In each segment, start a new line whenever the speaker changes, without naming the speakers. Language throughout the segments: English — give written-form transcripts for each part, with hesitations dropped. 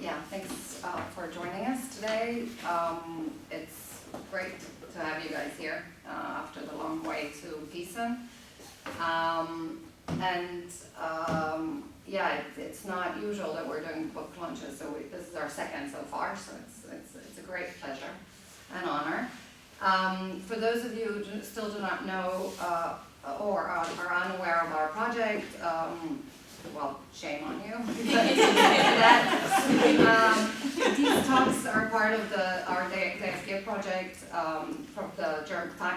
Yeah, thanks for joining us today. It's great to have you guys here after the long way to Gießen. Yeah, it's not usual that we're doing book launches, so this is our second so far, so it's a great pleasure and honor. For those of you who still do not know or are unaware of our project, well, shame on you. These talks are part of our DFG project from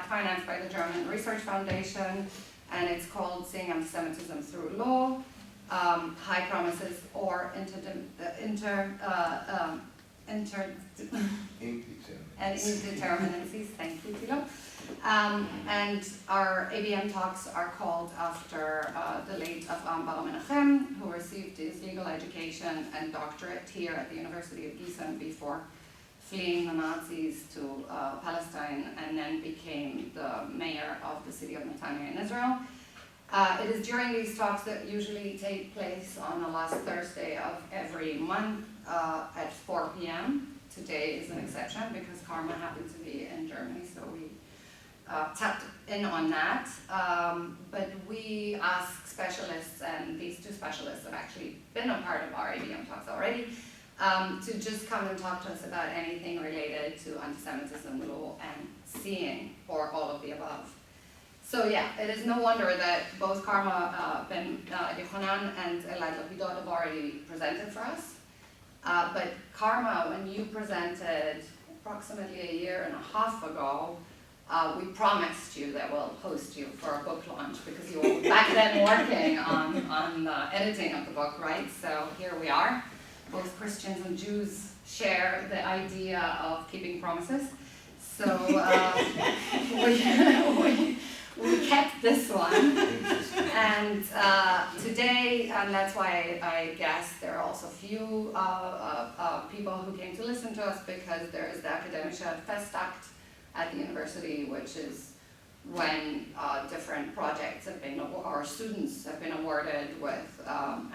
financed by the German Research Foundation, and it's called Seeing Anti-Semitism Through Law, High Promises or Indeterminacies. Thank you, Tilo. And our ABM talks are called after the late Bar Menachem, who received his legal education and doctorate here at the University of Gießen before fleeing the Nazis to Palestine and then became the mayor of the city of Netanya in Israel. It is during these talks that usually take place on the last Thursday of every month at 4 p.m. Today is an exception because Karma happened to be in Germany, so we tapped in on that. But we ask specialists, and these two specialists have actually been a part of our ABM talks already, to just come and talk to us about anything related to anti-Semitism, law, and seeing, or all of the above. So yeah, it is no wonder that both Karma, Ben-Johanan, and Elad Lapidot have already presented for us. But Karma, when you presented approximately a year and a half ago, we promised you that we'll host you for a book launch because you were back then working on the editing of the book, right? So here we are. Both Christians and Jews share the idea of keeping promises. So we kept this one, and today, and that's why I guess there are also few people who came to listen to us, because there is the Akademische Festakt at the university, which is when different projects have been, or students have been awarded with an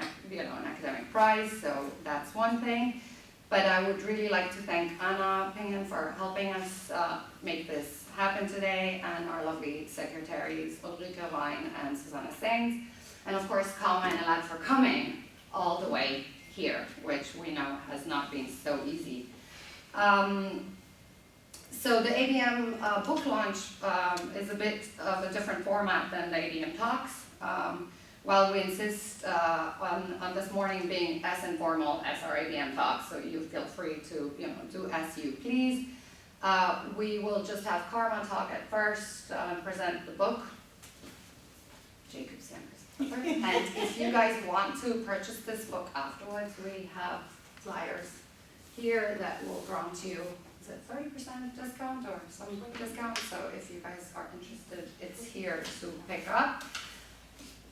academic prize, so that's one thing. But I would really like to thank Anna Pingen for helping us make this happen today, and our lovely secretaries Ulrike Wein and Susanna Sainz, and of course Karma and Elad for coming all the way here, which we know has not been so easy. So the ABM book launch is a bit of a different format than the ABM talks. While we insist on this morning being as informal as our ABM talks, so you feel free to do as you please. We will just have Karma talk at first, present the book, and if you guys want to purchase this book afterwards, we have flyers here that will grant you, is it 30% discount or some discount? So if you guys are interested, it's here to pick up.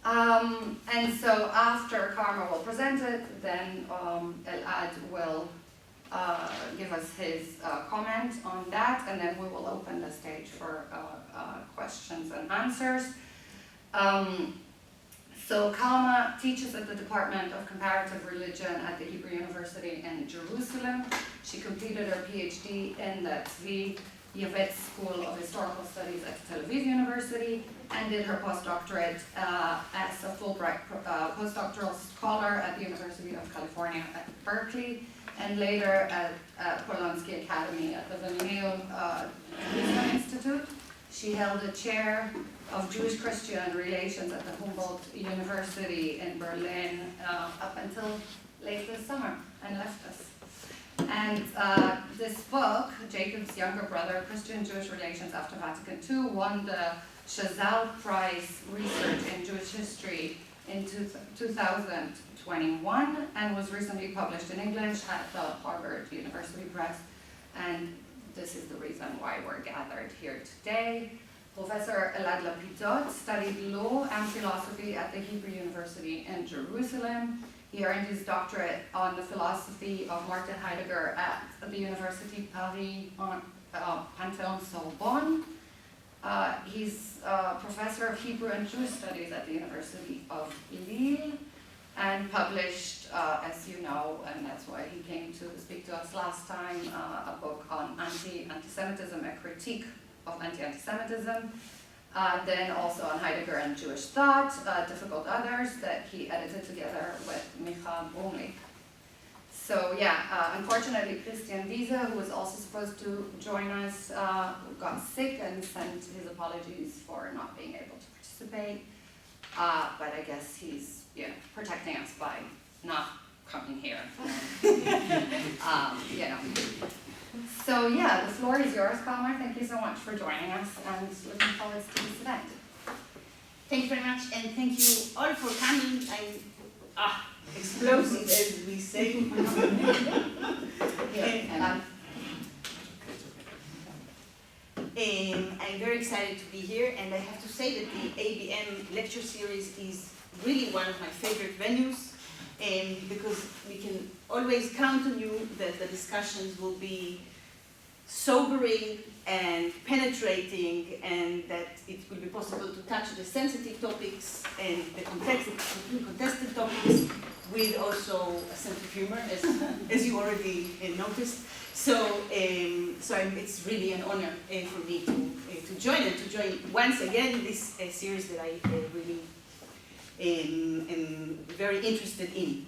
And so after Karma will present it, then Elad will give us his comment on that, and then we will open the stage for questions and answers. So Karma teaches at the Department of Comparative Religion at the Hebrew University in Jerusalem. She completed her PhD in the Tzvi Yavetz School of Historical Studies at Tel Aviv University, and did her postdoctorate as a Fulbright postdoctoral scholar at the University of California at Berkeley, and later at Polonsky Academy at the Vilnius Institute. She held the chair of Jewish-Christian relations at the Humboldt University in Berlin up until late this summer, and left us. And this book, Jacob's younger brother, Christian-Jewish Relations After Vatican II, won the Chazal Prize Research in Jewish History in 2021, and was recently published in English at the Harvard University Press. And this is the reason why we're gathered here today. Professor Elad Lapidot studied law and philosophy at the Hebrew University in Jerusalem. He earned his doctorate on the philosophy of Martin Heidegger at the University Paris Panthéon-Sorbonne. He's a professor of Hebrew and Jewish studies at the University of Lille. and published, as you know, and that's why he came to speak to us last time, a book on anti-Semitism, a critique of anti-Semitism. Then also on Heidegger and Jewish thought, Difficult Others, that he edited together with Micha Brumlik. So yeah, unfortunately Christian Wiese, who was also supposed to join us, got sick and sent his apologies for not being able to participate. But I guess he's protecting us by not coming here. You know. So yeah, the floor is yours, Kalmar. Thank you so much for joining us, and looking forward to this event.
Thank you very much, and thank you all for coming. I'm explosive, as we say. I'm very excited to be here, and I have to say that the ABM lecture series is really one of my favorite venues, because we can always count on you that the discussions will be sobering and penetrating, and that it will be possible to touch the sensitive topics and the contested topics with also a sense of humor, as you already noticed. So it's really an honor for me to join once again this series that I really am very interested in.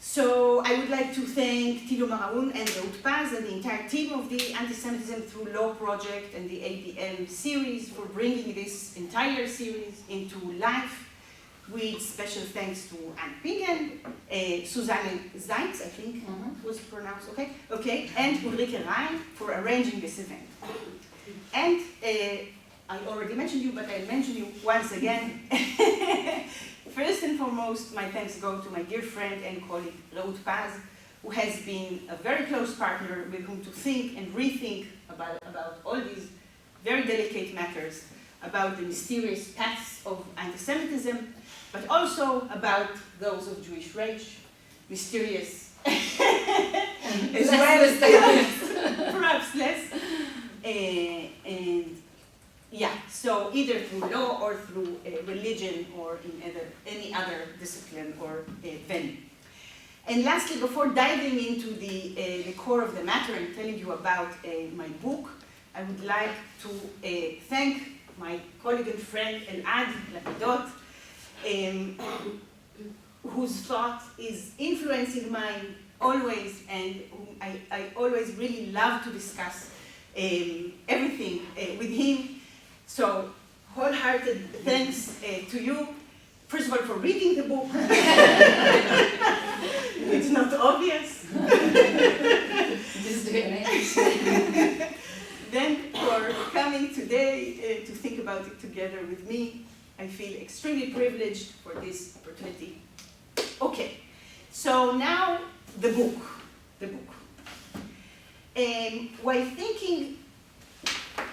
So I would like to thank Tilo Maraun and Reut Paz and the entire team of the Anti-Semitism Through Law project and the ABM series for bringing this entire series into life, with special thanks to Anne Pingen, Susanne Zeitz, I think was pronounced okay, and Ulrike Rhein for arranging this event. And I already mentioned you, but I'll mention you once again. First and foremost, my thanks go to my dear friend and colleague Reut Paz, who has been a very close partner with whom to think and rethink about all these very delicate matters, about the mysterious paths of anti-Semitism, but also about those of Jewish rage, mysterious as well, perhaps less. And yeah, so either through law or through religion or in any other discipline or venue. And lastly, before diving into the core of the matter and telling you about my book, I would like to thank my colleague and friend Elad Lapidot, whose thought is influencing mine always, and whom I always really love to discuss everything with him. So, wholehearted thanks to you, first of all, for reading the book. It's not obvious.
Just doing it.
Then for coming today to think about it together with me. I feel extremely privileged for this opportunity. Okay, so now the book. While thinking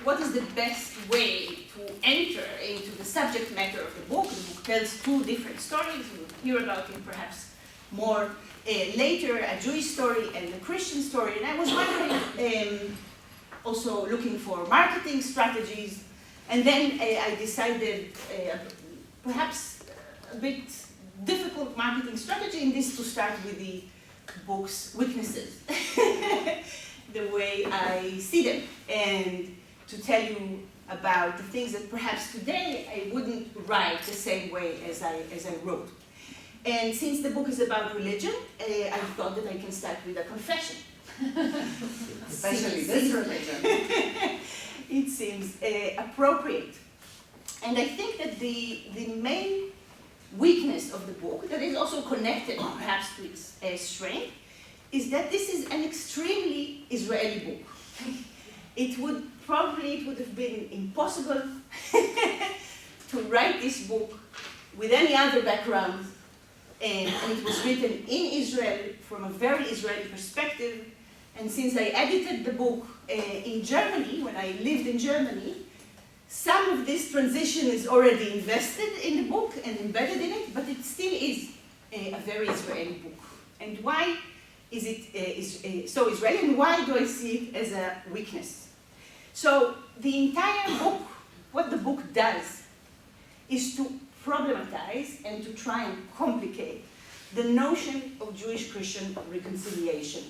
what is the best way to enter into the subject matter of the book tells two different stories. We'll hear about it perhaps more later, a Jewish story and a Christian story. And I was wondering, also looking for marketing strategies. And then I decided perhaps a bit difficult marketing strategy in this to start with the book's weaknesses, the way I see them, and to tell you about the things that perhaps today I wouldn't write the same way as I wrote. And since the book is about religion, I thought that I can start with a confession.
Especially this religion.
It seems appropriate. And I think that the main weakness of the book, that is also connected perhaps to its strength, is that this is an extremely Israeli book. It would have been impossible to write this book with any other background, and it was written in Israel from a very Israeli perspective. And since I edited the book in Germany, when I lived in Germany, some of this transition is already invested in the book and embedded in it, but it still is a very Israeli book. And why is it so Israeli, and why do I see it as a weakness? So the entire book, what the book does, is to problematize and to try and complicate the notion of Jewish-Christian reconciliation.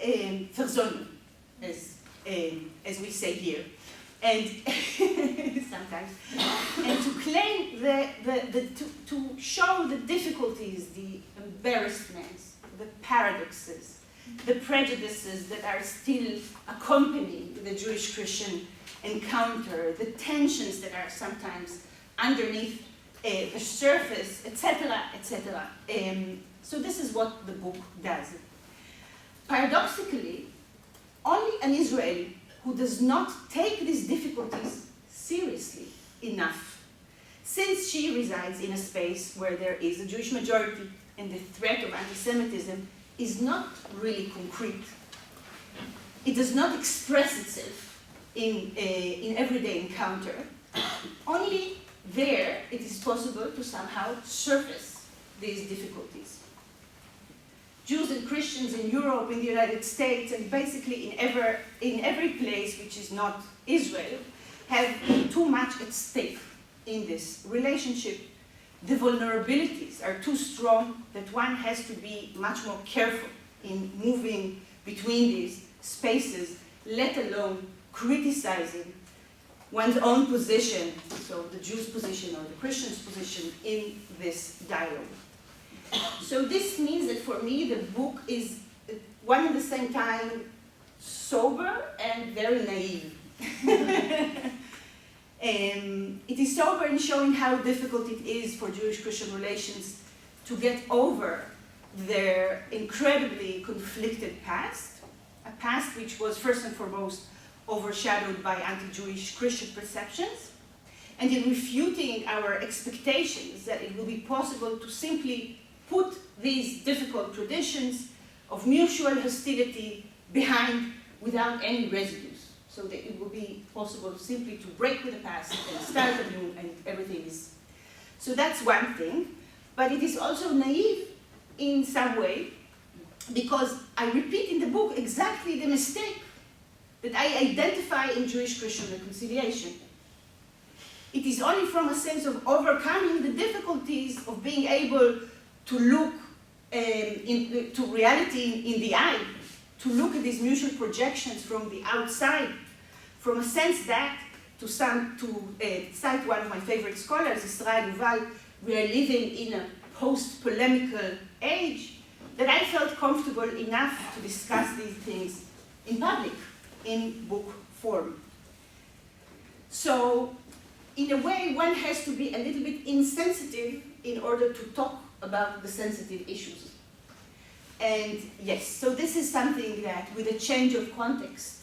Versöhnung, as we say here. And sometimes, and to claim to show the difficulties, the embarrassments, the paradoxes, the prejudices that are still accompanying the Jewish-Christian encounter, the tensions that are sometimes underneath the surface, etc., etc. So this is what the book does. Paradoxically, only an Israeli who does not take these difficulties seriously enough, since she resides in a space where there is a Jewish majority and the threat of anti-Semitism is not really concrete. It does not express itself in everyday encounter. Only there it is possible to somehow surface these difficulties. Jews and Christians in Europe, in the United States, and basically in every place which is not Israel, have too much at stake in this relationship. The vulnerabilities are too strong that one has to be much more careful in moving between these spaces, let alone criticizing one's own position, so the Jews' position or the Christian's position in this dialogue. So this means that for me the book is one at the same time sober and very naive. It is sober in showing how difficult it is for Jewish-Christian relations to get over their incredibly conflicted past, a past which was first and foremost overshadowed by anti-Jewish Christian perceptions, and in refuting our expectations that it will be possible to simply put these difficult traditions of mutual hostility behind without any residues, so that it will be possible simply to break with the past and start anew and everything is. So that's one thing, but it is also naive in some way, because I repeat in the book exactly the mistake that I identify in Jewish-Christian reconciliation. It is only from a sense of overcoming the difficulties of being able to look to reality in the eye, to look at these mutual projections from the outside, from a sense that, to cite one of my favorite scholars, Israel Yuval, we are living in a post-polemical age, that I felt comfortable enough to discuss these things in public, in book form. So, in a way, one has to be a little bit insensitive in order to talk about the sensitive issues. And yes, so this is something that, with a change of context,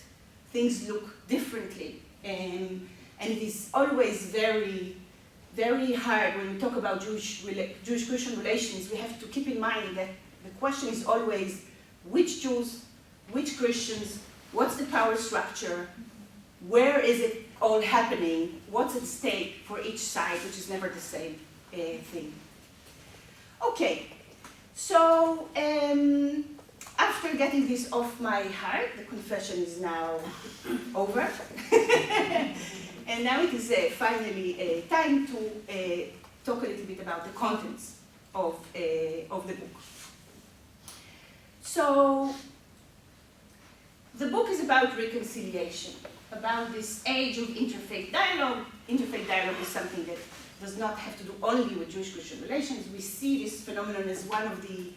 things look differently. And it is always very, very hard when we talk about Jewish-Christian relations. We have to keep in mind that the question is always which Jews, which Christians, what's the power structure, where is it all happening, what's at stake for each side, which is never the same thing. Okay, so after getting this off my heart, the confession is now over. And now it is finally time to talk a little bit about the contents of the book. So, the book is about reconciliation, about this age of interfaith dialogue. Interfaith dialogue is something that does not have to do only with Jewish-Christian relations. We see this phenomenon as one of the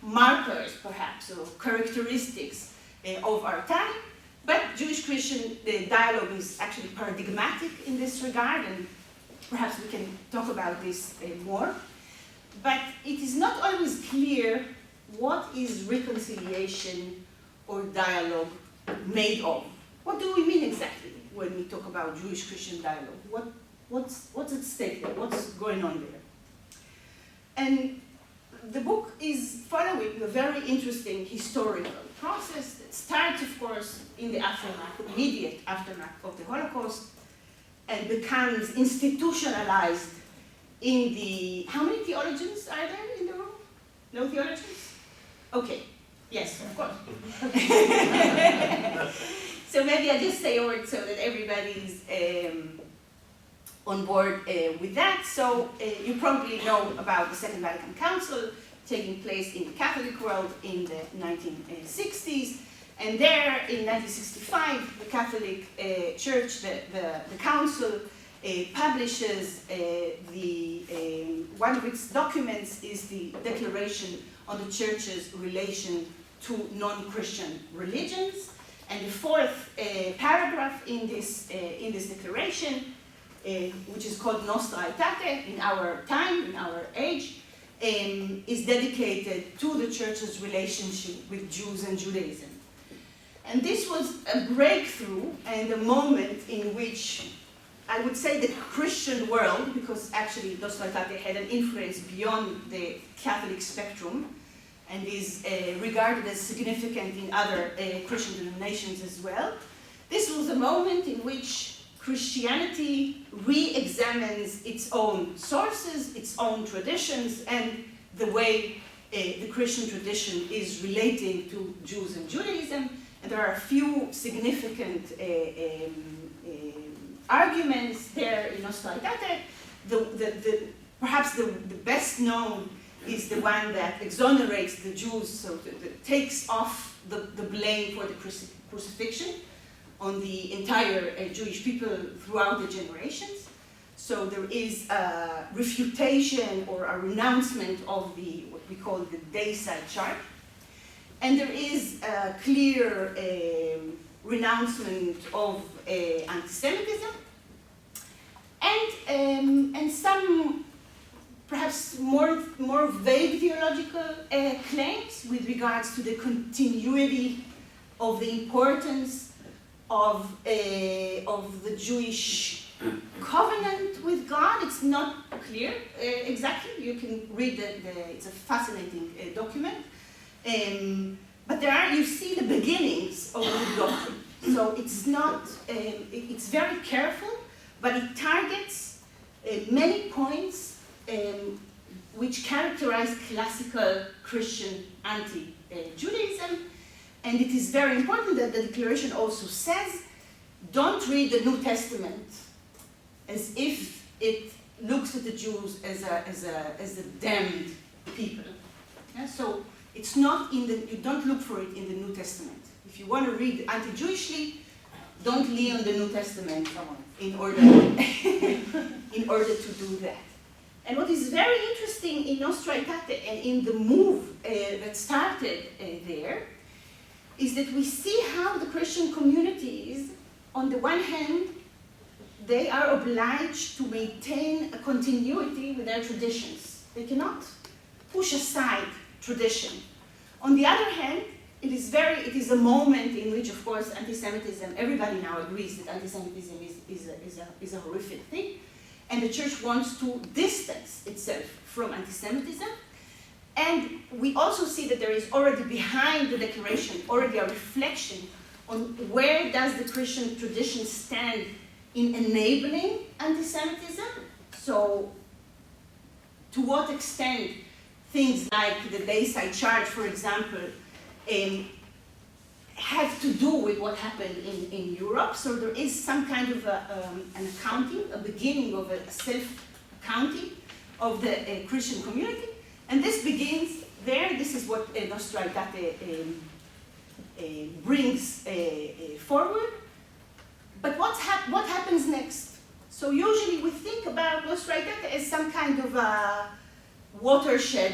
markers, perhaps, or characteristics of our time. But Jewish-Christian dialogue is actually paradigmatic in this regard, and perhaps we can talk about this more. But it is not always clear what is reconciliation or dialogue made of. What do we mean exactly when we talk about Jewish-Christian dialogue? What's at stake there? What's going on there? And the book is following a very interesting historical process that starts, of course, in the aftermath, immediate aftermath of the Holocaust, and becomes institutionalized in the... How many theologians are there in the room? No theologians? Okay. Yes, of course. So maybe I just say a word so that everybody on board with that. So you probably know about the Second Vatican Council taking place in the Catholic world in the 1960s. And there, in 1965, the Catholic Church, the Council, publishes one of its documents is the Declaration on the Church's relation to non-Christian religions. And the fourth paragraph in this declaration, which is called Nostra Aetate, in our time, in our age, is dedicated to the Church's relationship with Jews and Judaism. And this was a breakthrough and a moment in which I would say the Christian world, because actually Nostra Aetate had an influence beyond the Catholic spectrum and is regarded as significant in other Christian denominations as well. This was a moment in which Christianity re-examines its own sources, its own traditions, and the way the Christian tradition is relating to Jews and Judaism. And there are a few significant arguments there in Nostra Aetate. Perhaps the best known is the one that exonerates the Jews, so that takes off the blame for the crucifixion on the entire Jewish people throughout the generations. So there is a refutation or a renouncement of what we call the Dayside Charge. And there is a clear renouncement of anti-Semitism, and some perhaps more vague theological claims with regards to the continuity of the importance of the Jewish covenant with God. It's not clear exactly. You can read it's a fascinating document. But you see the beginnings of the doctrine. So it's not, it's very careful, but it targets many points which characterize classical Christian anti-Judaism. And it is very important that the declaration also says, don't read the New Testament as if it looks at the Jews as a damned people. Yeah? So it's not you don't look for it in the New Testament. If you want to read anti-Jewishly, don't lean on the New Testament in order to do that. And what is very interesting in Nostra Aetate and in the move that started there is that we see how the Christian communities, on the one hand, they are obliged to maintain a continuity with their traditions. They cannot push aside tradition. On the other hand, it is a moment in which, of course, anti-Semitism, everybody now agrees that anti-Semitism is a horrific thing, and the church wants to distance itself from anti-Semitism. And we also see that there is already behind the declaration already a reflection on where does the Christian tradition stand in enabling anti-Semitism. So to what extent things like the Dayside Charge, for example, have to do with what happened in Europe. So there is some kind of an accounting, a beginning of a self-accounting of the Christian community. And this begins there. This is what Nostra Aetate brings forward. But what happens next? So usually we think about Nostra Aetate as some kind of a watershed.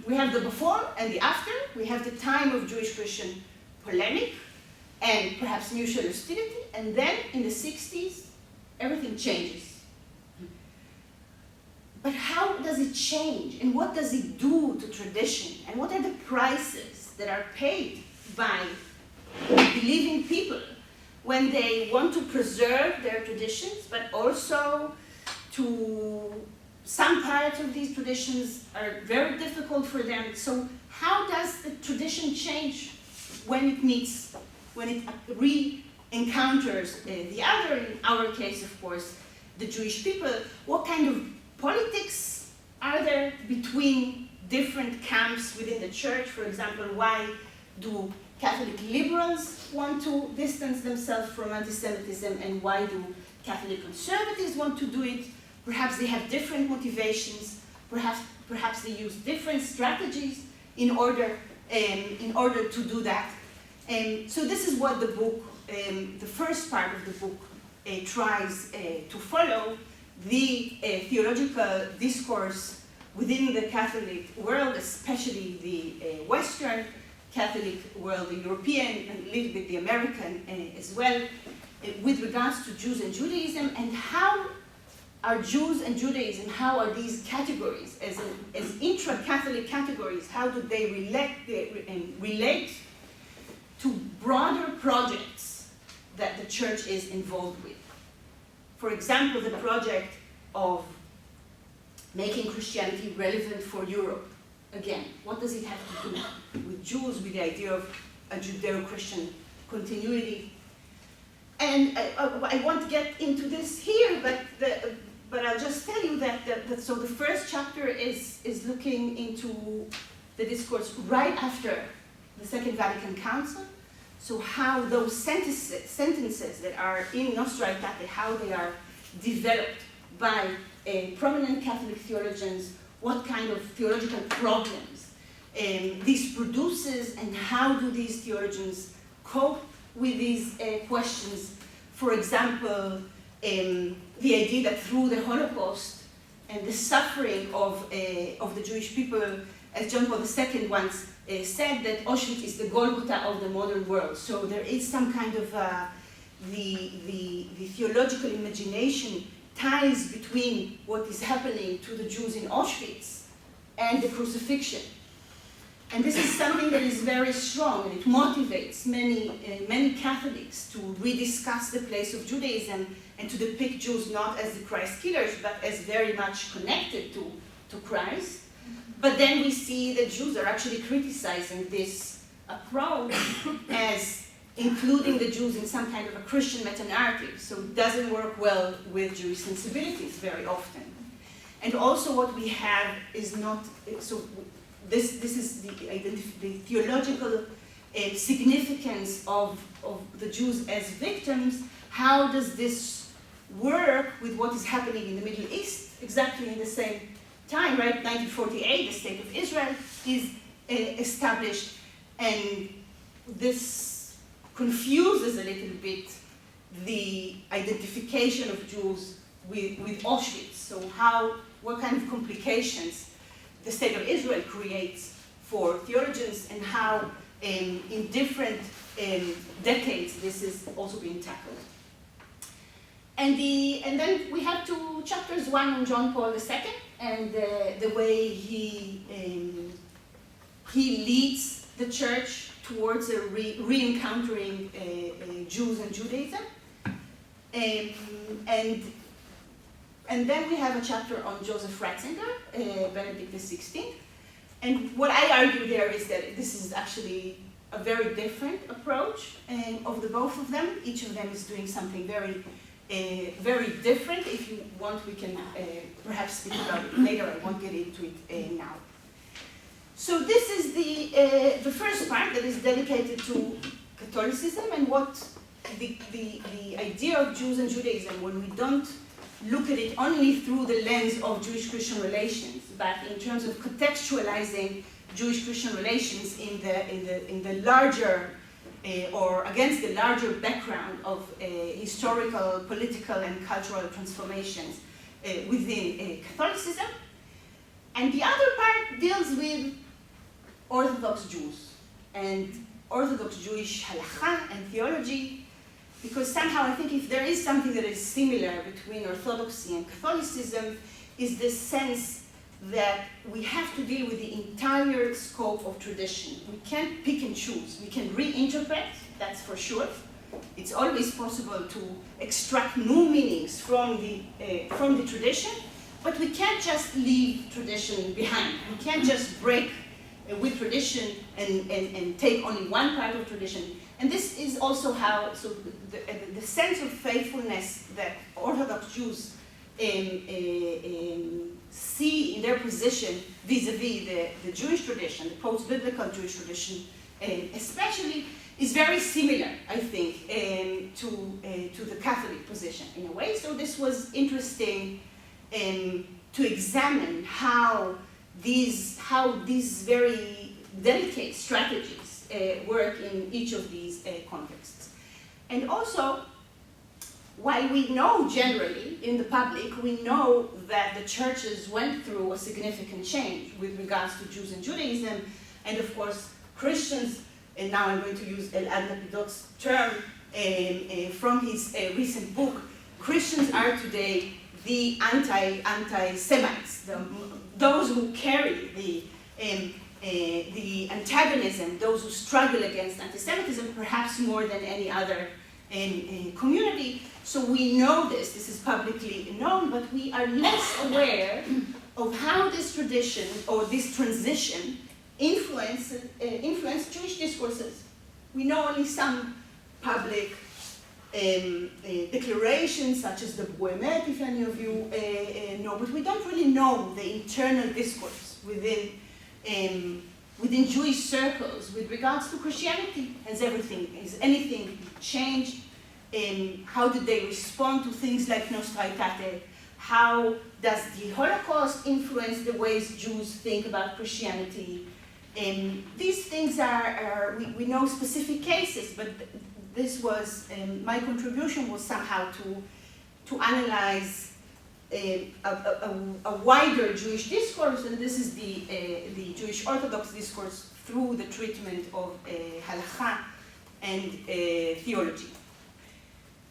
We have the before and the after. We have the time of Jewish-Christian polemic and perhaps mutual hostility. And then in the 60s, everything changes. But how does it change? And what does it do to tradition? And what are the prices that are paid by believing people when they want to preserve their traditions, but also some parts of these traditions are very difficult for them. So how does the tradition change when it re-encounters the other, in our case, of course, the Jewish people? What kind of politics are there between different camps within the church? For example, why do Catholic liberals want to distance themselves from anti-Semitism, and why do Catholic conservatives want to do it. Perhaps they have different motivations. Perhaps they use different strategies in order to do that. So this is what the book, the first part of the book, tries to follow, the theological discourse within the Catholic world, especially the Western Catholic world, the European, and a little bit the American as well, with regards to Jews and Judaism, and how are Jews and Judaism, how are these categories, as intra-Catholic categories, how do they relate to broader projects that the church is involved with? For example, the project of making Christianity relevant for Europe. Again, what does it have to do with Jews, with the idea of a judeo-christian continuity? And I won't get into this here, but I'll just tell you that so the first chapter is looking into the discourse right after the Second Vatican Council. So how those sentences that are in Nostra Aetate, how they are developed by prominent Catholic theologians, what kind of theological problems this produces, and how do these theologians cope with these questions. For example, the idea that through the Holocaust and the suffering of the Jewish people, as John Paul II once said, that Auschwitz is the Golgotha of the modern world. So there is some kind of the theological imagination ties between what is happening to the Jews in Auschwitz and the crucifixion. And this is something that is very strong, and it motivates many Catholics to rediscuss the place of Judaism and to depict Jews not as the Christ killers, but as very much connected to Christ. But then we see that Jews are actually criticizing this approach as including the Jews in some kind of a Christian meta-narrative, so it doesn't work well with Jewish sensibilities very often. And also what we have is not, so this is the theological significance of the Jews as victims. How does this work with what is happening in the Middle East exactly in the same time, right? 1948, the State of Israel is established, and this confuses a little bit the identification of Jews with Auschwitz. So what kind of complications the State of Israel creates for theologians, and how in different decades this is also being tackled. And then we have two chapters, one on John Paul II and the way he leads the church towards a re-encountering Jews and Judaism. And then we have a chapter on Joseph Ratzinger, Benedict XVI. And what I argue there is that this is actually a very different approach of the both of them. Each of them is doing something very different. If you want, we can perhaps speak about it later. I won't get into it now. So this is the first part that is dedicated to Catholicism and what the idea of Jews and Judaism, when we don't look at it only through the lens of Jewish-Christian relations, but in terms of contextualizing Jewish-Christian relations in the larger or against the larger background of historical, political, and cultural transformations within Catholicism. And the other part deals with Orthodox Jews and Orthodox Jewish halakha and theology, because somehow I think if there is something that is similar between Orthodoxy and Catholicism, is this sense that we have to deal with the entire scope of tradition. We can't pick and choose. We can reinterpret, that's for sure. It's always possible to extract new meanings from the tradition, but we can't just leave tradition behind. We can't just break with tradition and take only one part of tradition. And this is also how, so the sense of faithfulness that Orthodox Jews see in their position vis-a-vis the Jewish tradition, the post-biblical Jewish tradition, especially is very similar, I think, to the Catholic position in a way. So this was interesting to examine how these very delicate strategies work in each of these contexts. And also, while we know generally in the public, we know that the churches went through a significant change with regards to Jews and Judaism, and of course Christians, and now I'm going to use Elad Lapidot's term from his recent book, Christians are today the anti-Semites, those who carry the antagonism, those who struggle against anti-Semitism, perhaps more than any other community. So we know this is publicly known, but we are less aware of how this tradition or this transition influenced Jewish discourses. We know only some public declarations, such as the Bar Menachem, if any of you know, but we don't really know the internal discourse within Jewish circles with regards to Christianity. Has anything changed? How did they respond to things like Nostra Aetate? How does the Holocaust influence the ways Jews think about Christianity? These things we know specific cases, but this was, my contribution was somehow to analyze a wider Jewish discourse, and this is the Jewish Orthodox discourse through the treatment of halakha and theology.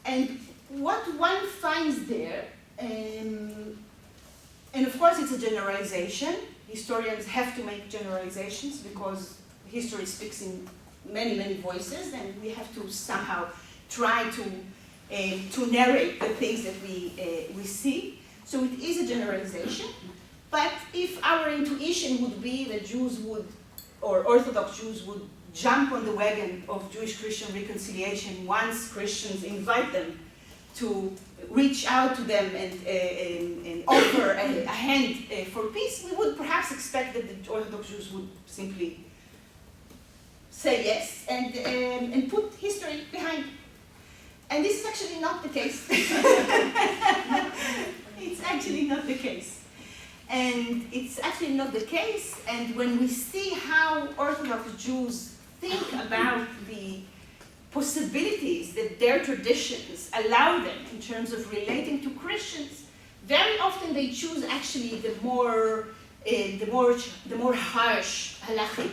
And what one finds there, and of course it's a generalization. Historians have to make generalizations because history speaks in many, many voices, and we have to somehow try to narrate the things that we see. So it is a generalization. But if our intuition would be that Jews would, or Orthodox Jews would jump on the wagon of Jewish-Christian reconciliation once Christians invite them to reach out to them and offer a hand for peace, we would perhaps expect that the Orthodox Jews would simply say yes and put history behind. And this is actually not the case. It's actually not the case. And it's actually not the case. And when we see how Orthodox Jews think about the possibilities that their traditions allow them in terms of relating to Christians, very often they choose actually the more harsh halachic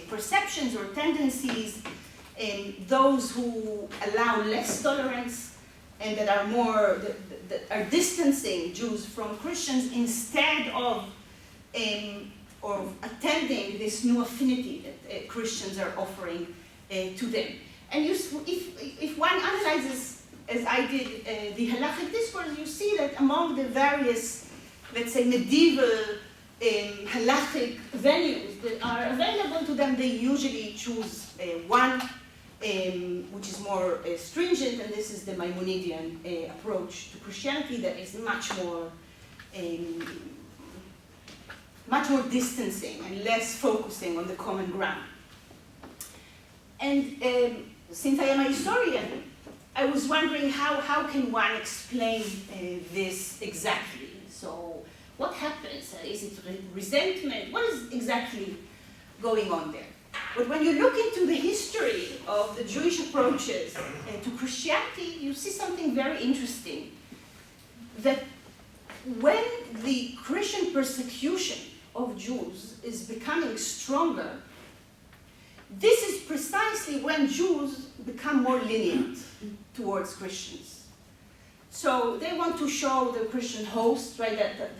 perceptions or tendencies, those who allow less tolerance and that are distancing Jews from Christians instead of attending this new affinity that Christians are offering to them. And if one analyzes, as I did, the halachic discourse, you see that among the various, let's say, medieval halachic venues that are available to them, they usually choose one which is more stringent, and this is the Maimonidean approach to Christianity that is much more distancing and less focusing on the common ground. And since I am a historian, I was wondering how can one explain this exactly? So what happens? Is it resentment? What is exactly going on there? But when you look into the history of the Jewish approaches to Christianity, you see something very interesting. That when the Christian persecution of Jews is becoming stronger, this is precisely when Jews become more lenient towards Christians. So they want to show the Christian host, right, that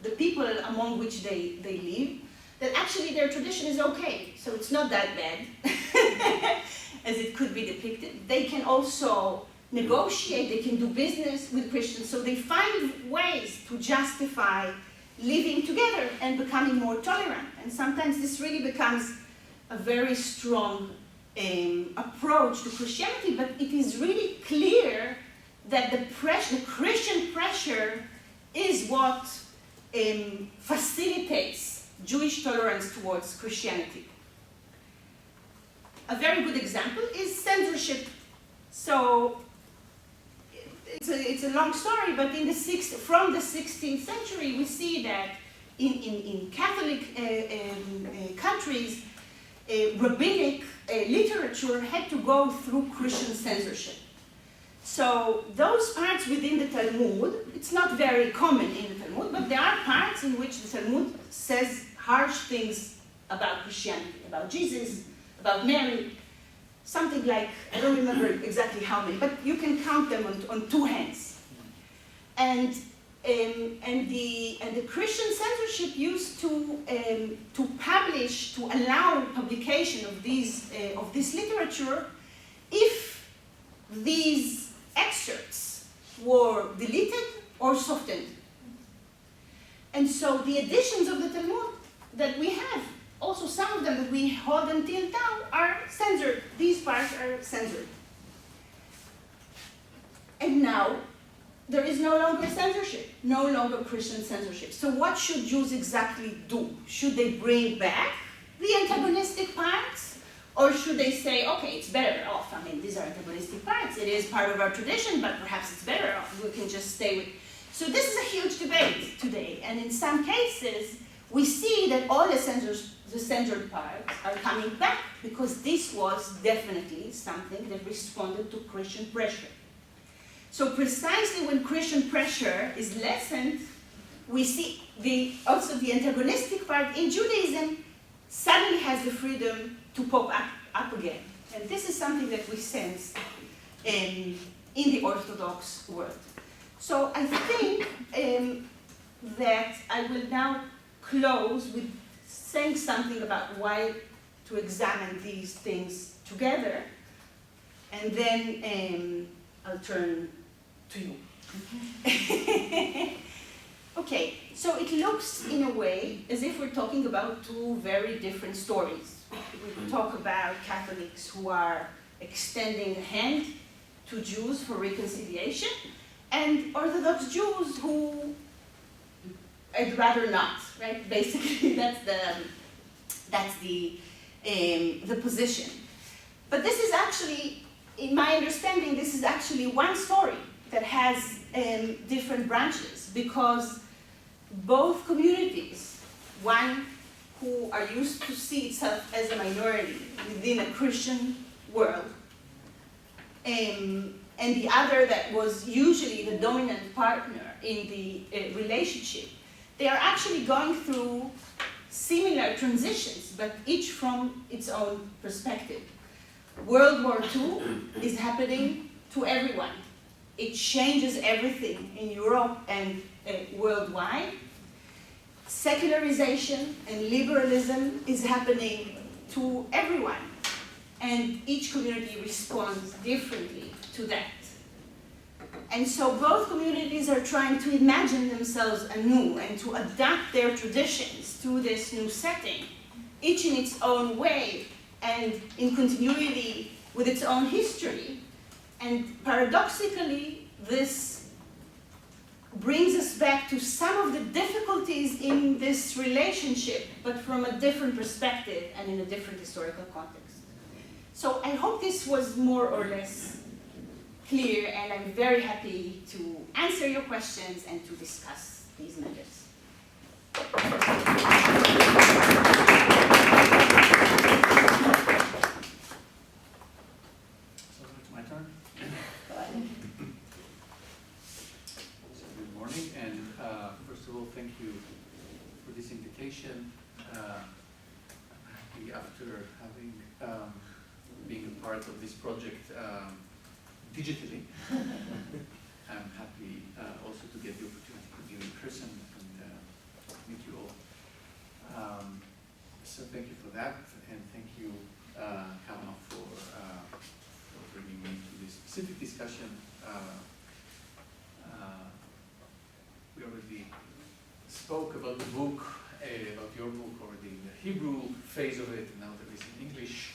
the people among which they live, that actually their tradition is okay. So it's not that bad as it could be depicted. They can also negotiate, they can do business with Christians, so they find ways to justify living together and becoming more tolerant. And sometimes this really becomes a very strong approach to Christianity, but it is really clear that the Christian pressure is what facilitates Jewish tolerance towards Christianity. a very good example is censorship. So it's a long story, but from the 16th century, we see that in Catholic countries, rabbinic literature had to go through Christian censorship. So those parts within the Talmud, it's not very common in the Talmud, but there are parts in which the Talmud says harsh things about Christianity, about Jesus, about Mary, something like, I don't remember exactly how many, but you can count them on two hands. And the Christian censorship used to publish, to allow publication of this literature if these excerpts were deleted or softened. And so the editions of the Talmud that we have, also some of them that we hold until now, are censored. These parts are censored. And now, there is no longer censorship, no longer Christian censorship. So what should Jews exactly do? Should they bring back the antagonistic parts? Or should they say, okay, it's better off, I mean, these are antagonistic parts, it is part of our tradition, but perhaps it's better off, we can just stay with. So this is a huge debate today, and in some cases, we see that all the censored parts are coming back, because this was definitely something that responded to Christian pressure. So precisely when Christian pressure is lessened, we see also the antagonistic part in Judaism suddenly has the freedom to pop up again. And this is something that we sense in the Orthodox world. So I think that I will now close with saying something about why to examine these things together, and then I'll turn to you. Okay, so it looks in a way as if we're talking about two very different stories. We talk about Catholics who are extending a hand to Jews for reconciliation, and Orthodox Jews who I'd rather not, right? Basically, that's the position. But this is actually, in my understanding, this is actually one story that has different branches, because both communities, one who are used to see itself as a minority within a Christian world, and the other that was usually the dominant partner in the relationship, they are actually going through similar transitions, but each from its own perspective. World War II is happening to everyone. It changes everything in Europe and worldwide. Secularization and liberalism is happening to everyone, and each community responds differently to that. And so both communities are trying to imagine themselves anew and to adapt their traditions to this new setting, each in its own way and in continuity with its own history. And paradoxically, this brings us back to some of the difficulties in this relationship, but from a different perspective and in a different historical context. So I hope this was more or less clear, and I'm very happy to answer your questions and to discuss these matters.
So it's my turn.
Go ahead.
So good morning, and first of all, thank you for this invitation. I'm happy after having being a part of this project digitally. I'm happy also to get the opportunity to be in person and meet you all. So thank you for that, and thank you, Kavanaugh, for bringing me to this specific discussion. We already spoke about the book, about your book already in the Hebrew phase of it, and now there is an English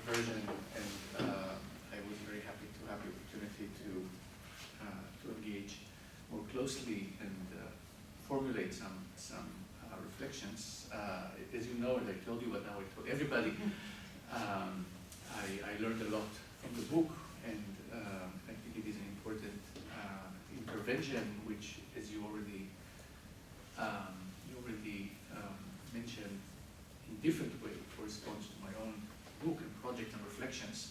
version, and I was very happy to have the opportunity to engage more closely and formulate some reflections. As you know, and I told you, but now I told everybody, I learned a lot from the book, and I think it is an important intervention, which, as you already mentioned, in different way corresponds to my own book and project and reflections.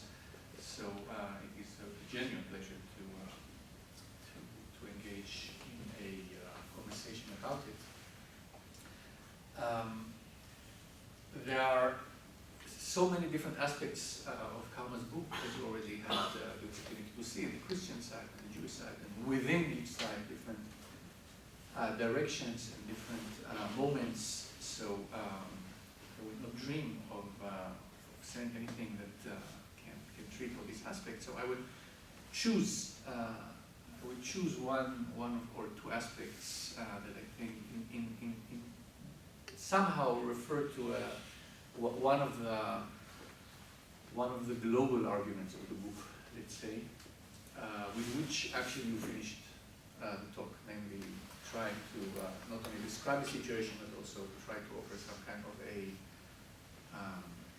So it is a genuine pleasure to engage in a conversation about it. There are so many different aspects of Karma's book, as you already had the opportunity to see, the Christian side and the Jewish side, and within each side different directions and different moments. So I would not dream of saying anything that can treat all these aspects. So I would choose one or two aspects that I think in somehow refer to one of the global arguments of the book, let's say, with which actually you finished the talk, namely trying to not only describe the situation but also try to offer some kind of a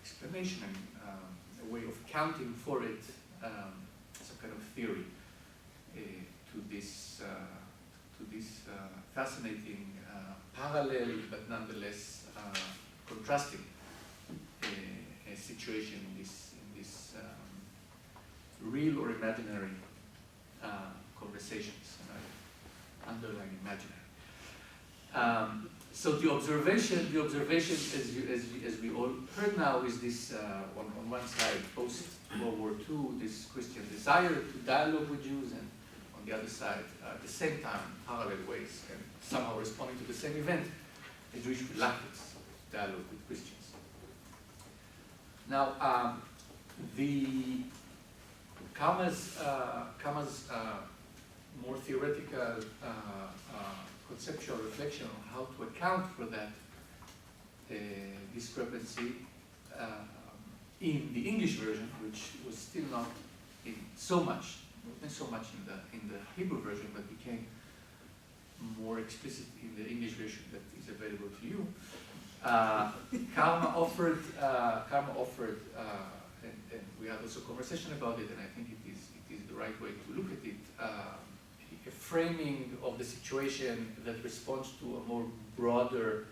explanation and a way of accounting for it, some kind of theory to this fascinating parallel but nonetheless contrasting a situation in this real or imaginary conversations, and I underline imaginary. So the observation, as we all heard now, is this on one side, post World War II, this Christian desire to dialogue with Jews, and on the other side, at the same time, parallel ways, and somehow responding to the same event, a Jewish reluctance to dialogue with Christians. Now, the Karma's more theoretical conceptual reflection on how to account for that discrepancy in the English version, which was still not in so much in the Hebrew version, but became more explicit in the English version that is available to you. Karma offered, and we had also a conversation about it, and I think it is the right way to look at it, a framing of the situation that responds to a more broader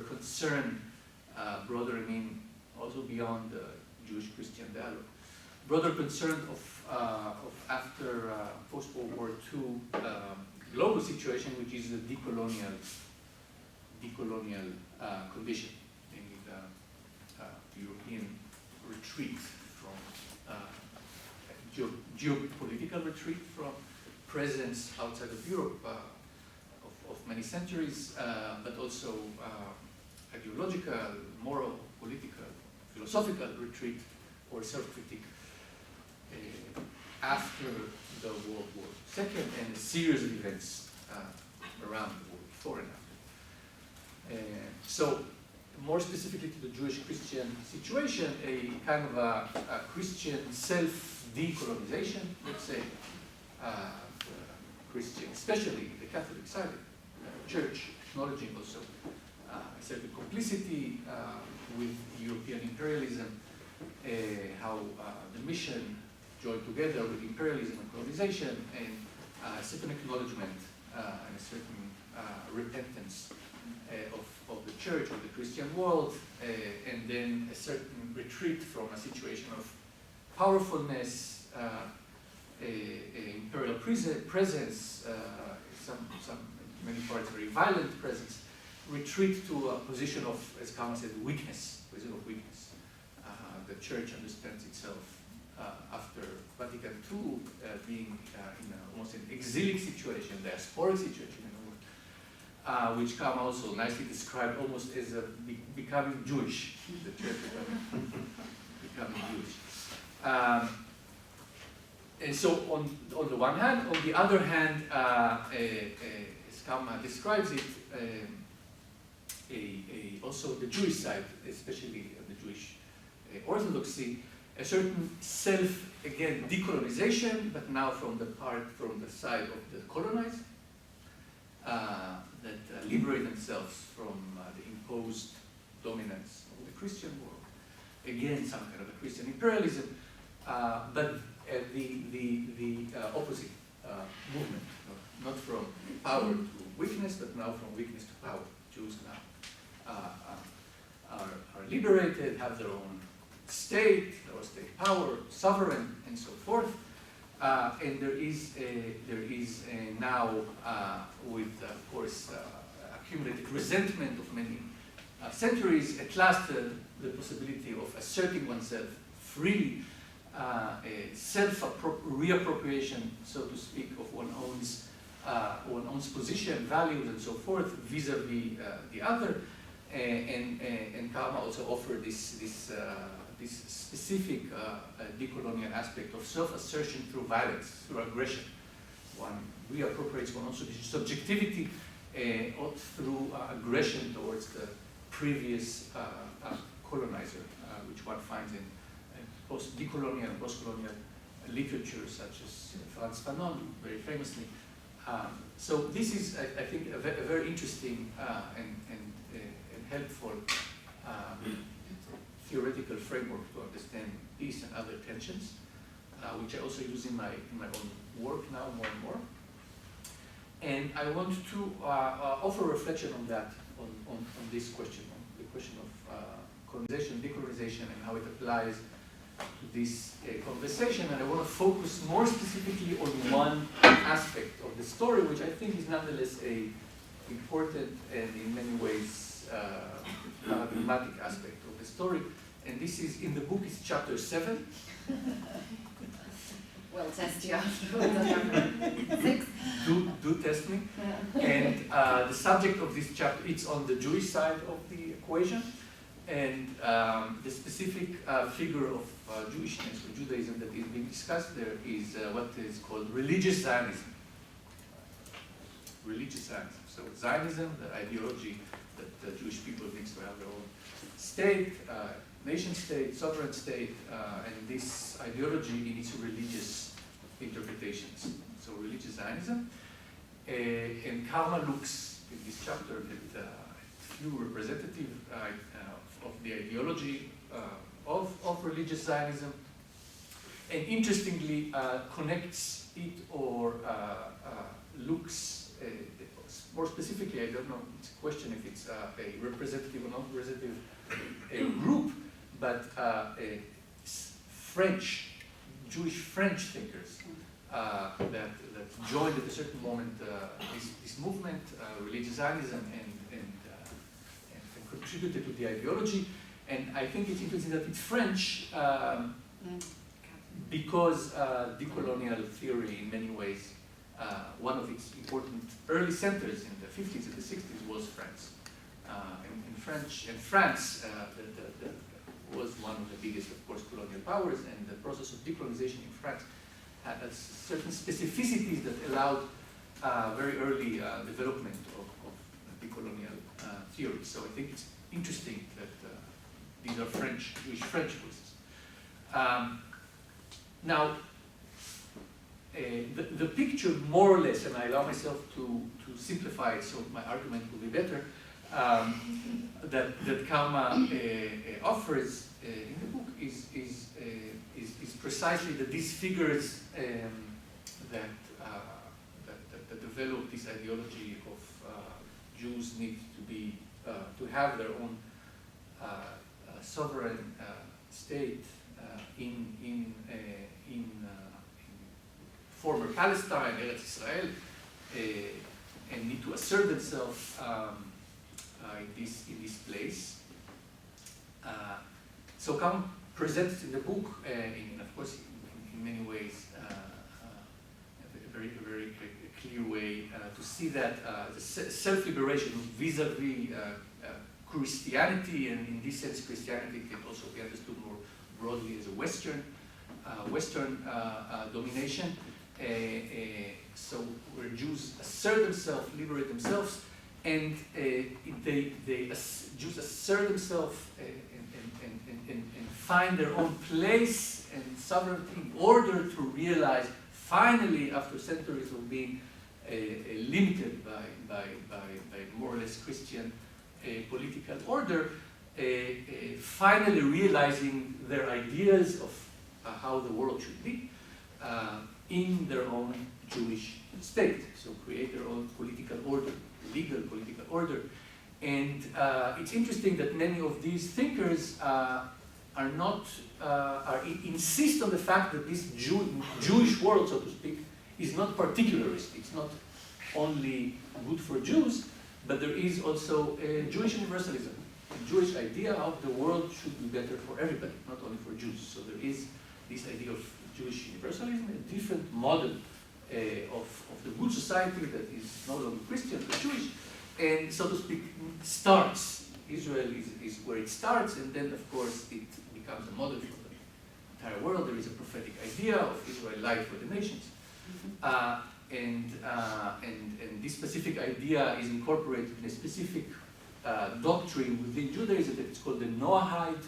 concern, broader I mean also beyond the Jewish-Christian dialogue, broader concern of after post-World War II global situation, which is the decolonial condition, namely the European retreat from geopolitical retreat from presence outside of Europe of many centuries, but also ideological, moral, political, philosophical retreat or self-critique after the World War II and a series of events around the world, before and after. So, more specifically to the Jewish-Christian situation, a kind of a Christian self-decolonization, let's say, Christian, especially the Catholic side, Church, acknowledging also a certain complicity with European imperialism, how the mission joined together with imperialism and colonization, and a certain acknowledgement and a certain repentance of the church, of the Christian world, and then a certain retreat from a situation of powerfulness, imperial presence, some in many parts very violent presence, retreat to a position of, as Karma said, weakness, position of weakness. The church understands itself after Vatican II being in almost an exilic situation, diasporic situation, which Karma also nicely described almost as becoming Jewish, the church becoming Jewish. And so on the one hand, on the other hand, as Karma describes it, also the Jewish side, especially the Jewish orthodoxy, a certain again, decolonization, but now from the side of the colonized, that liberate themselves from the imposed dominance of the Christian world. again, some kind of a Christian imperialism, but the opposite movement, not from power to weakness, but now from weakness to power. Jews now are liberated, have their own state, their own state power, sovereign, and so forth. And there is now, with of course accumulated resentment of many centuries, at last the possibility of asserting oneself freely, reappropriation, so to speak, of one's position, values, and so forth, vis-a-vis the other. And Karma also offered this specific decolonial aspect of self-assertion through violence, through aggression. One reappropriates one's own subjectivity through aggression towards the previous colonizer, which one finds in decolonial and post-colonial literature, such as Frantz Fanon, very famously. So this is, I think, a very interesting and helpful theoretical framework to understand peace and other tensions, which I also use in my own work now more and more. And I want to offer a reflection on that, on this question, on the question of colonization, decolonization, and how it applies to this conversation. And I want to focus more specifically on one aspect of the story, which I think is nonetheless a important and in many ways paradigmatic aspect of the story. And this is, in the book, it's chapter 7.
We'll test you after 6.
Do test me. Yeah. And the subject of this chapter, it's on the Jewish side of the equation. And the specific figure of Jewishness or Judaism that is being discussed there is what is called religious Zionism. Religious Zionism. So Zionism, the ideology that the Jewish people needs to have their own state, nation state, sovereign state, and this ideology in its religious interpretations. So religious Zionism. And Karma looks in this chapter at few representative of the ideology of religious Zionism, and interestingly connects it or looks more specifically, I don't know, it's a question if it's a representative or non-representative group, but Jewish French thinkers that joined at a certain moment this movement, religious Zionism, and contributed to the ideology. And I think it's interesting that it's French because decolonial theory, in many ways, one of its important early centers in the 50s and the 60s was France. And France was one of the biggest, of course, colonial powers, and the process of decolonization in France had certain specificities that allowed very early development of decolonial theory. So I think it's interesting that these are Jewish French voices. Now, the picture, more or less, and I allow myself to simplify it so my argument will be better, that Karma offers in the book is precisely that these figures that develop this ideology of Jews need to have their own sovereign state in former Palestine, Eretz Israel, and need to assert themselves in this place. So Karma presents in the book, of course, in many ways, a very clear way to see that the self-liberation vis-a-vis Christianity, and in this sense, Christianity can also be understood more broadly as a Western domination. So where Jews assert themselves, liberate themselves, and Jews assert themselves and find their own place and sovereignty in order to realize, finally, after centuries of being limited by more or less Christian political order, finally realizing their ideas of how the world should be in their own Jewish state. So create their own political order, legal political order. And it's interesting that many of these thinkers insist on the fact that this Jewish world, so to speak, is not particularist. It's not only good for Jews, but there is also a Jewish universalism, a Jewish idea of the world should be better for everybody, not only for Jews. So there is this idea of Jewish universalism, a different model of the good society that is no longer Christian but Jewish, and so to speak starts. Israel is where it starts, and then of course it becomes a model for the entire world. There is a prophetic idea of Israel light for the nations. And this specific idea is incorporated in a specific doctrine within Judaism that is called the Noahide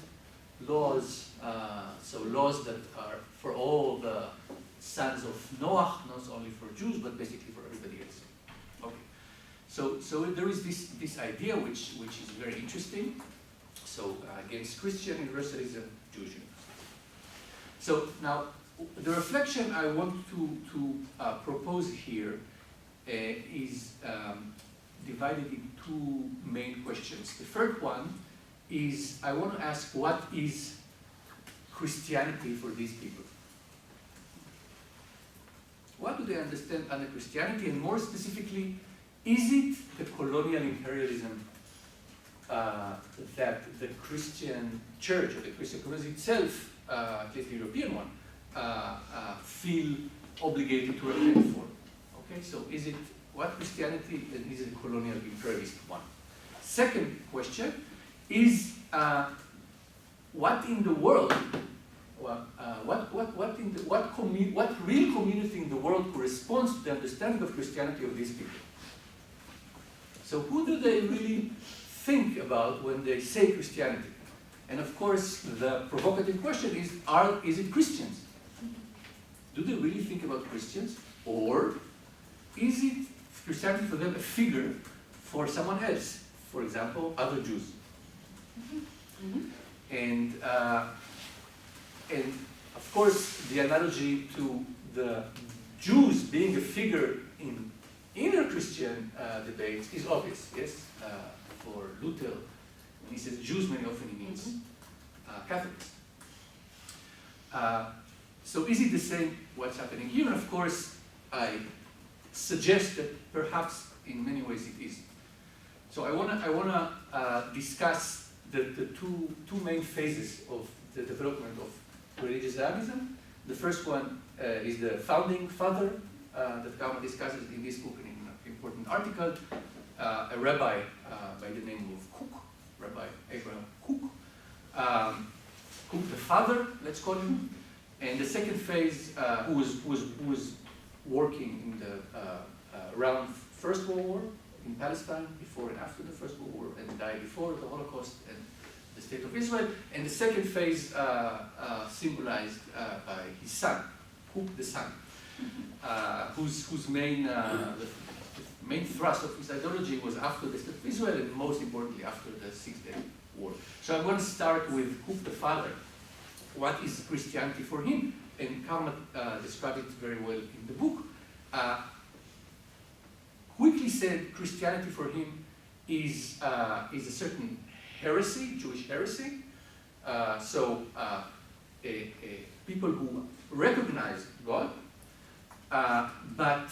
laws. So laws that are for all the sons of Noah, not only for Jews, but basically for everybody else. Okay. So there is this idea which is very interesting. So against Christian universalism, Jewish universalism. So now, the reflection I want to propose here is divided in two main questions. The first one is I want to ask, what is Christianity for these people? What do they understand under Christianity? And more specifically, is it the colonial imperialism that the Christian church or the Christian community itself, at least the European one, feel obligated to repent for? Okay, so is it what Christianity, and is it a colonial imperialist one? Second question is what in the world, what real community in the world corresponds to the understanding of Christianity of these people? So who do they really think about when they say Christianity? And of course, the provocative question is it Christians? Do they really think about Christians? Or is it Christianity for them a figure for someone else? For example, other Jews. And of course, the analogy to the Jews being a figure in inner Christian debates is obvious, yes? For Luther, when he says Jews, many often he means Catholics. So is it the same what's happening here? And of course, I suggest that perhaps in many ways it is. So I wanna discuss the two main phases of the development of religious Zionism. The first one is the founding father that Karma discusses in this book, in an important article, a rabbi by the name of Kook, Rabbi Abraham Kook. Kook the father, let's call him. And the second phase, who was working in the around First World War in Palestine, before and after the First World War, and died before the Holocaust and the State of Israel. And the second phase symbolized by his son, Kook the son, whose main thrust of his ideology was after the State of Israel, and most importantly after the Six-Day War. So I'm going to start with Kook the father. What is Christianity for him? And Karma described it very well in the book. Quickly said, Christianity for him is a certain heresy, Jewish heresy. People who recognize God, but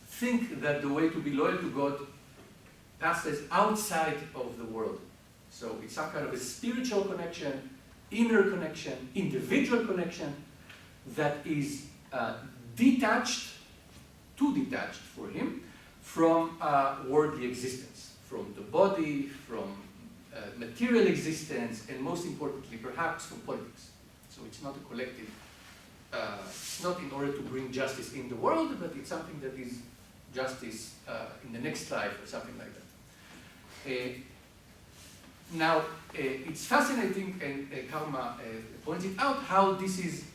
think that the way to be loyal to God passes outside of the world. So it's some kind of a spiritual connection, inner connection, individual connection that is too detached for him from worldly existence, from the body, from material existence, and most importantly, perhaps from politics. So it's not a collective, it's not in order to bring justice in the world, but it's something that is justice in the next life or something like that. Now, it's fascinating, and Karma points it out, how this is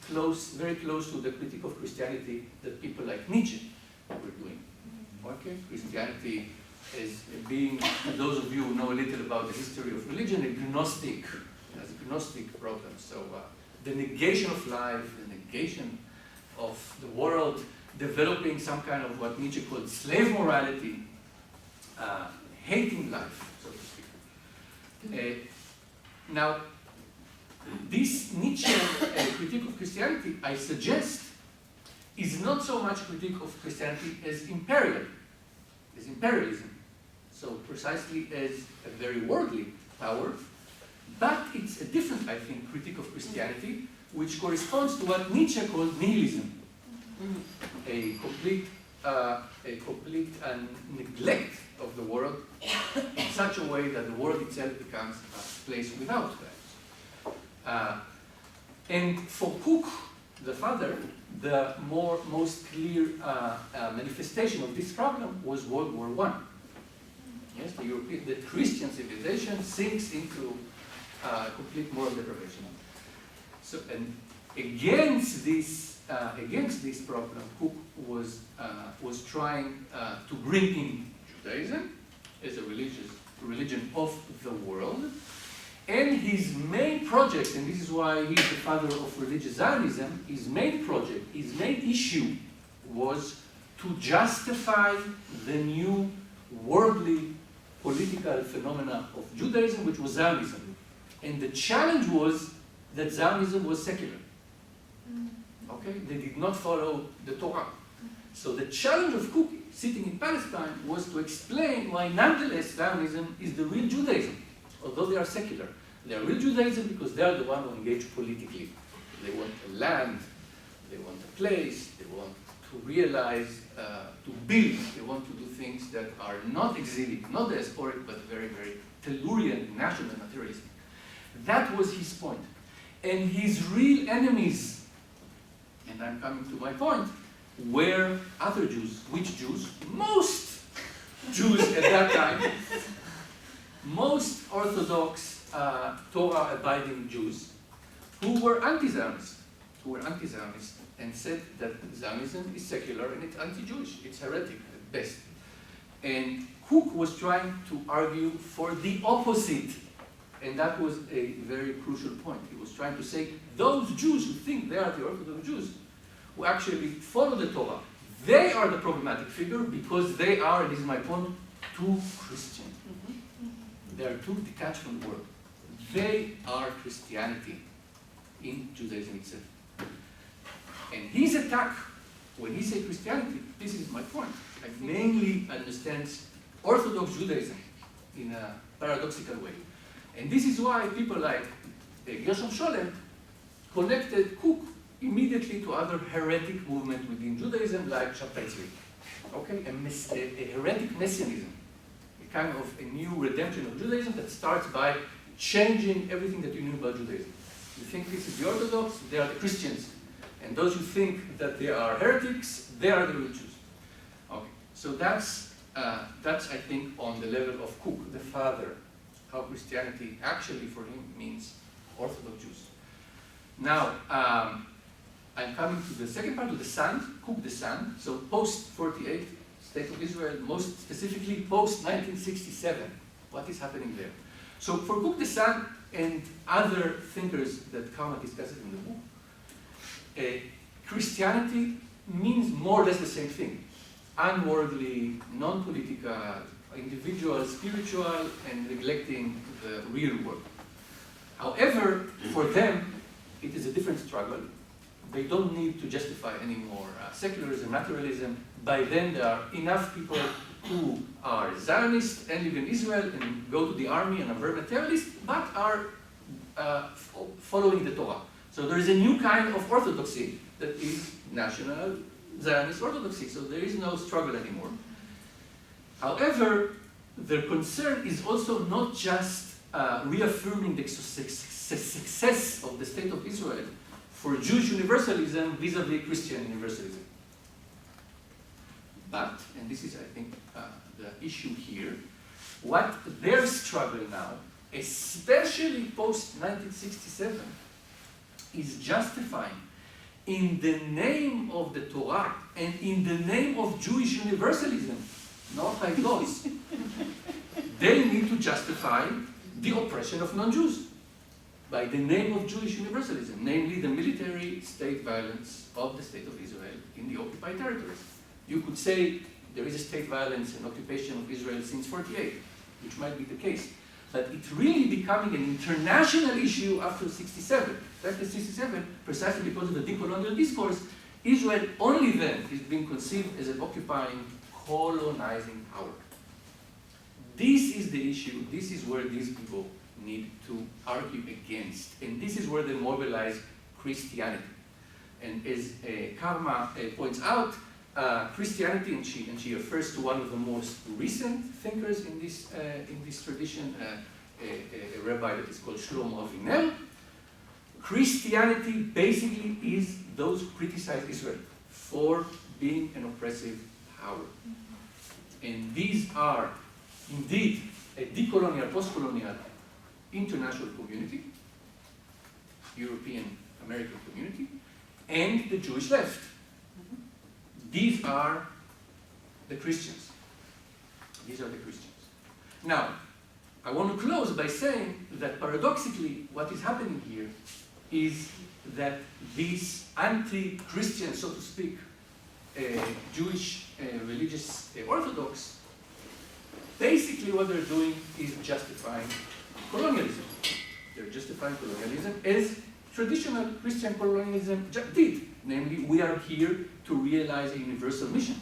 very close to the critique of Christianity that people like Nietzsche were doing. Okay? Christianity as being, those of you who know a little about the history of religion, a gnostic, as a gnostic problem. So the negation of life, the negation of the world, developing some kind of what Nietzsche called slave morality, hating life, so to speak. Now, this Nietzschean critique of Christianity, I suggest, is not so much a critique of Christianity as imperialism. So precisely as a very worldly power, but it's a different, I think, critique of Christianity, which corresponds to what Nietzsche called nihilism, a complete neglect of the world in such a way that the world itself becomes a place without values. And for Cook, the father, the most clear manifestation of this problem was World War I. Yes, the Christian civilization sinks into complete moral deprivation. So, and against this problem, Cook was trying to bring in Judaism as a religion of the world, and his main project, and this is why he's the father of religious Zionism, his main project, his main issue was to justify the new worldly political phenomena of Judaism, which was Zionism. And the challenge was that Zionism was secular. Okay? They did not follow the Torah. So the challenge of Cook, sitting in Palestine, was to explain why nonetheless Zionism is the real Judaism, although they are secular. They are real Judaism because they are the one who engage politically. They want a land, they want a place, they want to realize, to build, they want to do things that are not exilic, not diasporic, but very, very Tellurian, national, materialistic. That was his point. And his real enemies, and I'm coming to my point, were other Jews. Which Jews? Most Jews at that time, most Orthodox Torah-abiding Jews who were anti-Zionist, and said that Zionism is secular and it's anti-Jewish, it's heretic at best. And Cook was trying to argue for the opposite, and that was a very crucial point. He was trying to say, those Jews who think they are the Orthodox Jews, who actually follow the Torah, they are the problematic figure because they are, and this is my point, too Christian. They are too detached from the world. They are Christianity in Judaism itself. And his attack, when he said Christianity, this is my point. I mainly understands Orthodox Judaism in a paradoxical way. And this is why people like Gershom Scholem connected Cook immediately to other heretic movements within Judaism, like Shabtai Tzvi. Okay, a heretic messianism, a kind of a new redemption of Judaism that starts by changing everything that you knew about Judaism. You think this is the Orthodox, they are the Christians. And those who think that they are heretics, they are the real Jews. Okay, so that's I think on the level of Cook, the father, how Christianity actually for him means Orthodox Jews. Now, I'm coming to the second part of the son, Cook the son, so post-48, State of Israel, most specifically post-1967. What is happening there? So for Cook the son and other thinkers that Karma discusses in the book, Christianity means more or less the same thing. Unworldly, non-political, individual, spiritual, and neglecting the real world. However, for them, it is a different struggle. They don't need to justify any more secularism, naturalism. By then, there are enough people who are Zionists and live in Israel and go to the army and are very materialist, but are following the Torah. So there is a new kind of orthodoxy that is national Zionist orthodoxy. So there is no struggle anymore. However, their concern is also not just reaffirming the success of the State of Israel for Jewish universalism vis-a-vis Christian universalism. But, and this is, I think, the issue here, what their struggle now, especially post-1967, is justifying in the name of the Torah and in the name of Jewish universalism,
Noahide laws. They need to justify the oppression of non-Jews by the name of Jewish universalism, namely the military state violence of the State of Israel in the occupied territories. You could say there is a state violence and occupation of Israel since 1948, which might be the case. But it's really becoming an international issue after 1967. After 1967, precisely because of the decolonial discourse, Israel only then is being conceived as an occupying, colonizing power. This is the issue, this is where these people need to argue against, and this is where they mobilize Christianity. And as Karma points out, Christianity, and she refers to one of the most recent thinkers in this tradition, a rabbi that is called Shlomo Avinel. Christianity basically is those who criticize Israel for being an oppressive power. And these are indeed a decolonial, post-colonial international community, European American community, and the Jewish left. These are the Christians. These are the Christians. Now, I want to close by saying that paradoxically, what is happening here is that these anti-Christian, so to speak, Jewish religious Orthodox, basically what they're doing is justifying colonialism. They're justifying colonialism as traditional Christian colonialism did. Namely, we are here to realize a universal mission.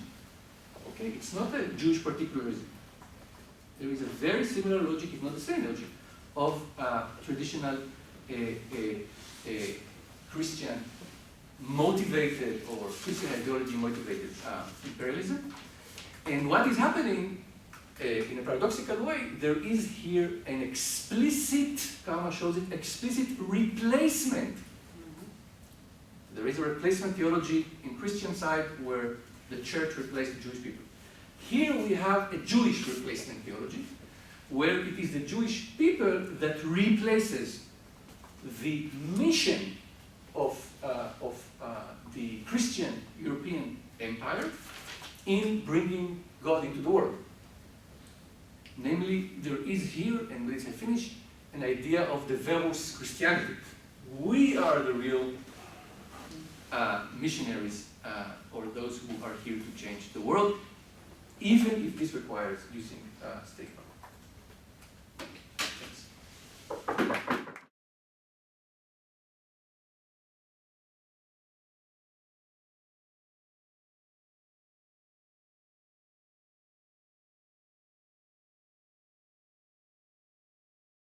Okay, it's not a Jewish particularism. There is a very similar logic, if not the same logic, of traditional Christian motivated or Christian ideology motivated imperialism. And what is happening in a paradoxical way, there is here an explicit, Karma shows it, explicit replacement. There is a replacement theology in Christian side where the church replaced the Jewish people. Here we have a Jewish replacement theology, where it is the Jewish people that replaces the mission of the Christian European empire in bringing God into the world. Namely, there is here, and let's finish, an idea of the Verus Christianity. We are the real missionaries or those who are here to change the world, even if this requires using state power.